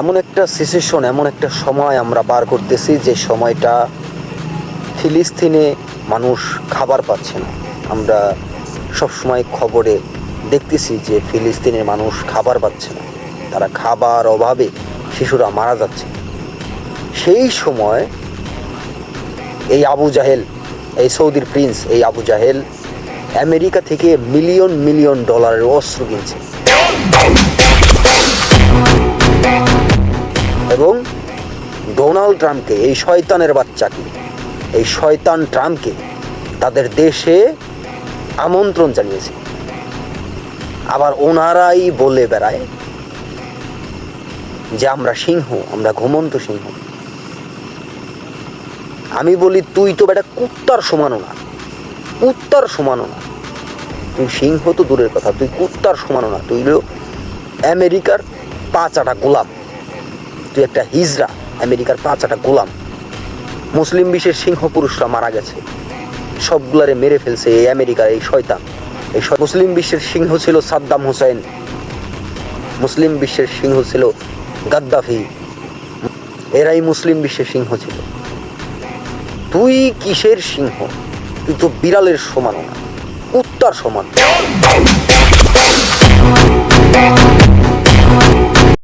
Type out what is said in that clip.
এমন একটা সিচুয়েশন, এমন একটা সময় আমরা পার করতেছি যে সময়টা ফিলিস্তিনে মানুষ খাবার পাচ্ছে না। আমরা সবসময় খবরে দেখতেছি যে ফিলিস্তিনের মানুষ খাবার পাচ্ছে না, তারা খাবার অভাবে শিশুরা মারা যাচ্ছে। সেই সময় এই আবু জাহেল, এই সৌদির প্রিন্স, এই আবু জাহেল আমেরিকা থেকে মিলিয়ন মিলিয়ন ডলারের অস্ত্র কিনছে এবং ডোনাল্ড ট্রাম্পকে, এই শয়তানের বাচ্চাকে, এই শয়তান ট্রাম্পকে তাদের দেশে আমন্ত্রণ জানিয়েছে। আবার ওনারাই বলে বেড়ায় যে আমরা সিংহ, আমরা ঘুমন্ত সিংহ। আমি বলি তুই তো বেটা কুত্তার সমানও না, কুত্তার সমানও না। তুই সিংহ তো দূরের কথা, তুই কুত্তার সমানও না। তুই হলো আমেরিকার পাঁচাটা গোলাম, তুই একটা হিজড়া, আমেরিকার পাঁচাটা গোলাম। মুসলিম বিশ্বের সিংহ পুরুষরা মারা গেছে, সবগুলারে মেরে ফেলছে এই আমেরিকার এই শয়তান। এই মুসলিম বিশ্বের সিংহ ছিল সাদ্দাম হোসেন, মুসলিম বিশ্বের সিংহ ছিল গাদ্দাফি, এরাই মুসলিম বিশ্বের সিংহ ছিল। তুই কিসের সিংহ? তুই তো বিড়ালের সমানও না, কুত্তার সমান।